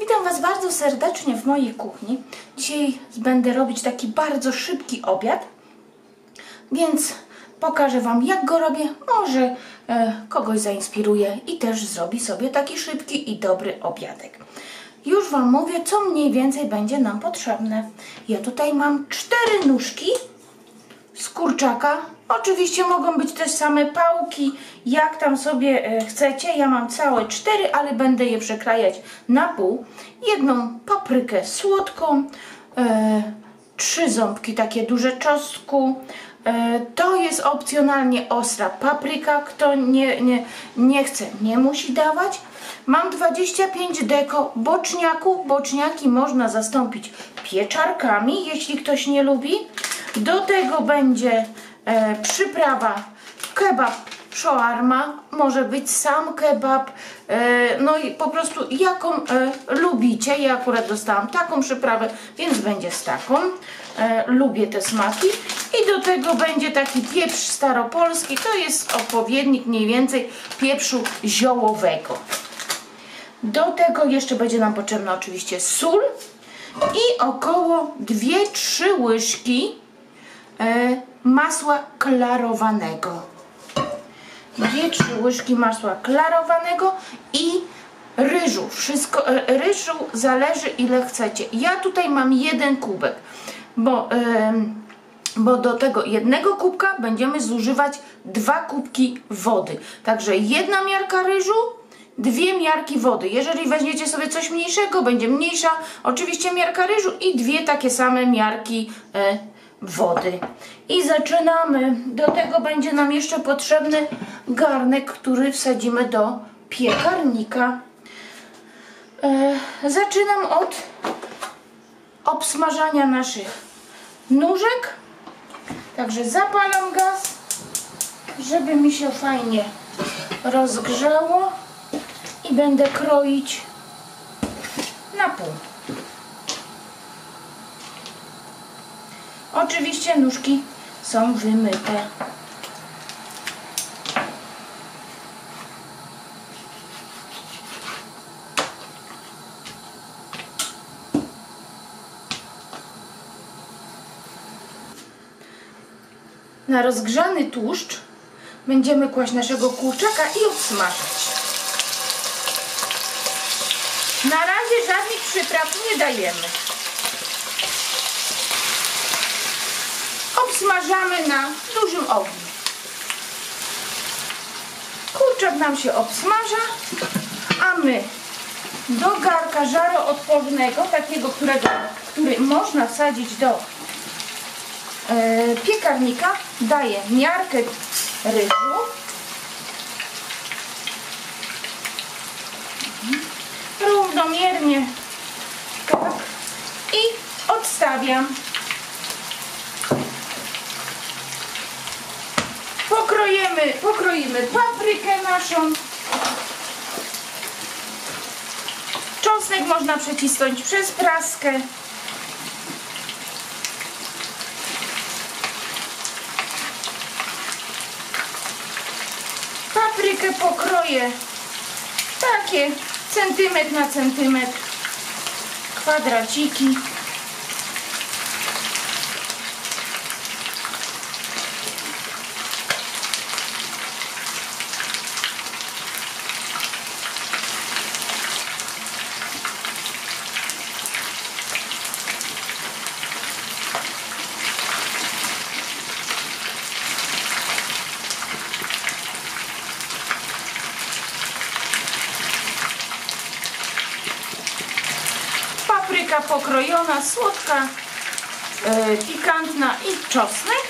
Witam Was bardzo serdecznie w mojej kuchni. Dzisiaj będę robić taki bardzo szybki obiad, więc pokażę Wam, jak go robię. Może kogoś zainspiruje i też zrobi sobie taki szybki i dobry obiadek. Już Wam mówię, co mniej więcej będzie nam potrzebne. Ja tutaj mam 4 nóżki z kurczaka. Oczywiście mogą być też same pałki, jak tam sobie chcecie. Ja mam całe 4, ale będę je przekrajać na pół. Jedną paprykę słodką, 3 ząbki takie duże czosnku. To jest opcjonalnie ostra papryka. Kto nie chce, nie musi dawać. Mam 25 deko boczniaków. Boczniaki można zastąpić pieczarkami, jeśli ktoś nie lubi. Do tego będzie przyprawa kebab shawarma, może być sam kebab, no i po prostu jaką lubicie. Ja akurat dostałam taką przyprawę, więc będzie z taką. Lubię te smaki. I do tego będzie taki pieprz staropolski, to jest odpowiednik mniej więcej pieprzu ziołowego. Do tego jeszcze będzie nam potrzebna oczywiście sól i około 2-3 łyżki masła klarowanego. 2-3 łyżki masła klarowanego i ryżu. Ryżu zależy ile chcecie. Ja tutaj mam 1 kubek, bo do tego 1 kubka będziemy zużywać 2 kubki wody. Także 1 miarka ryżu, 2 miarki wody. Jeżeli weźmiecie sobie coś mniejszego, będzie mniejsza oczywiście miarka ryżu i 2 takie same miarki wody. I zaczynamy. Do tego będzie nam jeszcze potrzebny garnek, który wsadzimy do piekarnika. Zaczynam od obsmażania naszych nóżek. Także zapalam gaz, żeby mi się fajnie rozgrzało i będę kroić na pół. Oczywiście nóżki są wymyte. Na rozgrzany tłuszcz będziemy kłaść naszego kurczaka i obsmażać. Na razie żadnych przypraw nie dajemy. Obsmażamy na dużym ogniu. Kurczak nam się obsmaża, a my do garka żaroodpornego, takiego, który można wsadzić do piekarnika, daję miarkę ryżu. Równomiernie tak i odstawiam. Pokroimy paprykę naszą. Czosnek można przecisnąć przez praskę. Paprykę pokroję takie centymetr na centymetr kwadraciki. Papryka pokrojona, słodka, pikantna i czosnek.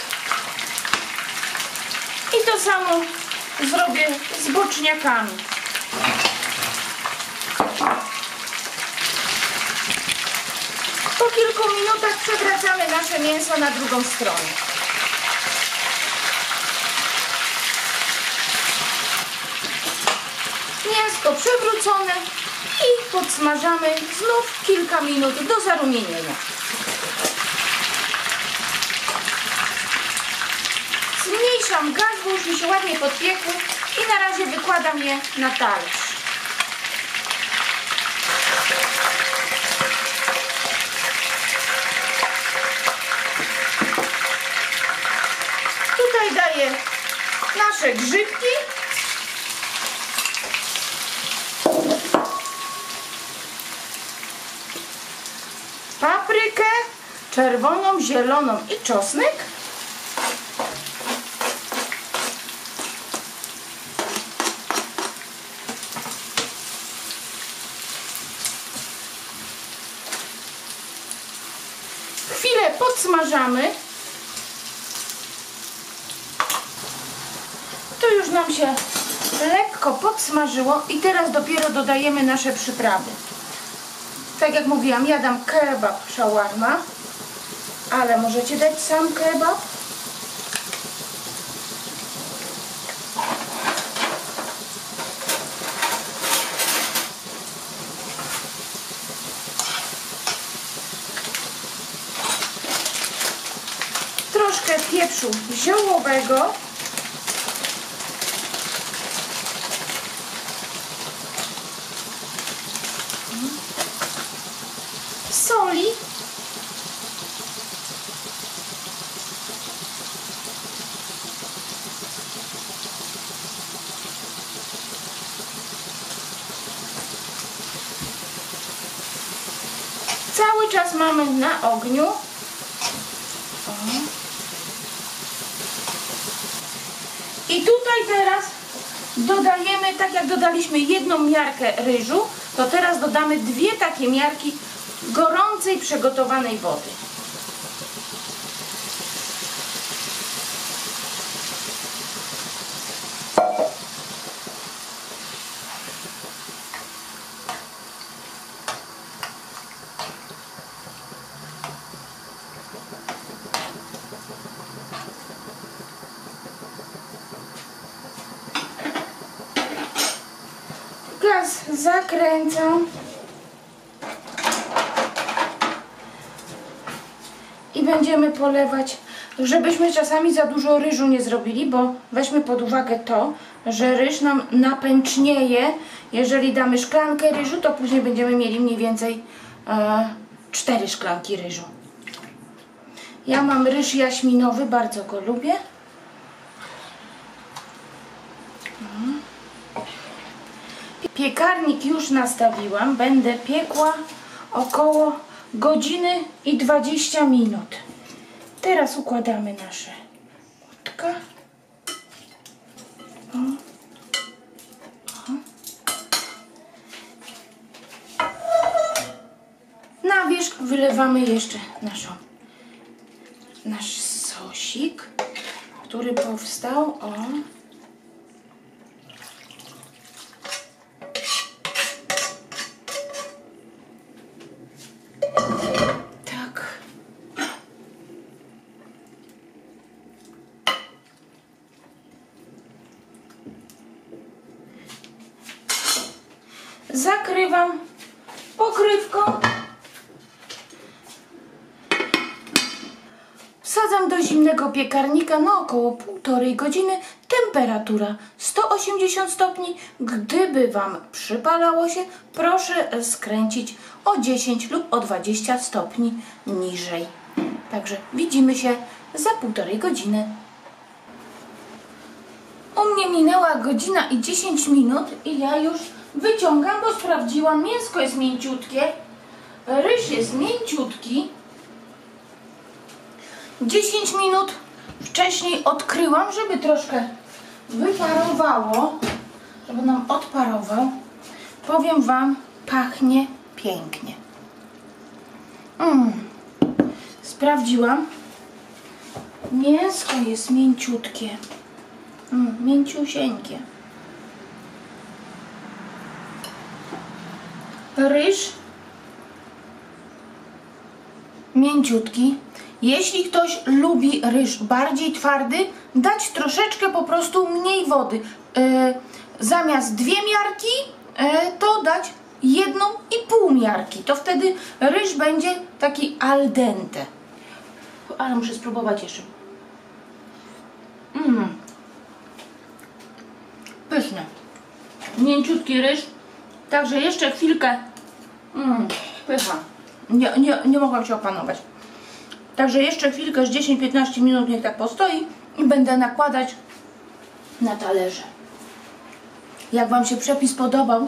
I to samo zrobię z boczniakami. Po kilku minutach przewracamy nasze mięso na drugą stronę. Mięsko przewrócone i podsmażamy znów kilka minut do zarumienienia. Zmniejszam gaz, bo już mi się ładnie podpiekły i na razie wykładam je na talerz. nasze grzybki. Paprykę czerwoną, zieloną i czosnek. Chwilę podsmażamy. To już nam się lekko podsmażyło i teraz dopiero dodajemy nasze przyprawy. Tak jak mówiłam, ja dam kebab shawarma, ale możecie dać sam kebab. Troszkę pieprzu ziołowego. Soli. Cały czas mamy na ogniu. I tutaj teraz dodajemy, tak jak dodaliśmy jedną miarkę ryżu, to teraz dodamy 2 takie miarki gorącej, przygotowanej wody. Gaz zakręcam. I będziemy polewać, żebyśmy czasami za dużo ryżu nie zrobili, bo weźmy pod uwagę to, że ryż nam napęcznieje. Jeżeli damy szklankę ryżu, to później będziemy mieli mniej więcej 4 szklanki ryżu. Ja mam ryż jaśminowy, bardzo go lubię. Piekarnik już nastawiłam, będę piekła około godziny i 20 minut. Teraz układamy nasze łódka. Na wierzch wylewamy jeszcze nasz sosik, który powstał. O. Zakrywam pokrywką. Wsadzam do zimnego piekarnika na około 1,5 godziny. Temperatura 180 stopni. Gdyby Wam przypalało się, proszę skręcić o 10 lub o 20 stopni niżej. Także widzimy się za 1,5 godziny. U mnie minęła godzina i 10 minut i ja już wyciągam, bo sprawdziłam, mięsko jest mięciutkie, ryż jest mięciutki. 10 minut wcześniej odkryłam, żeby troszkę wyparowało, żeby nam odparował. Powiem Wam, pachnie pięknie. Sprawdziłam, mięsko jest mięciutkie, mięciusieńkie. Ryż mięciutki. Jeśli ktoś lubi ryż bardziej twardy, dać troszeczkę po prostu mniej wody. Zamiast 2 miarki, to dać 1,5 miarki. To wtedy ryż będzie taki al dente. Ale muszę spróbować jeszcze. Pyszne. Mięciutki ryż. Także jeszcze chwilkę. Pycha. Nie mogłam się opanować. Także jeszcze chwilkę, z 10-15 minut niech tak postoi i będę nakładać na talerze. Jak Wam się przepis podobał,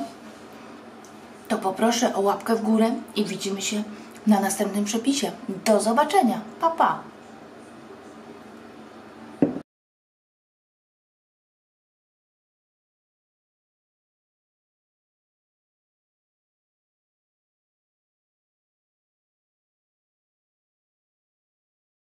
to poproszę o łapkę w górę i widzimy się na następnym przepisie. Do zobaczenia. Pa, pa!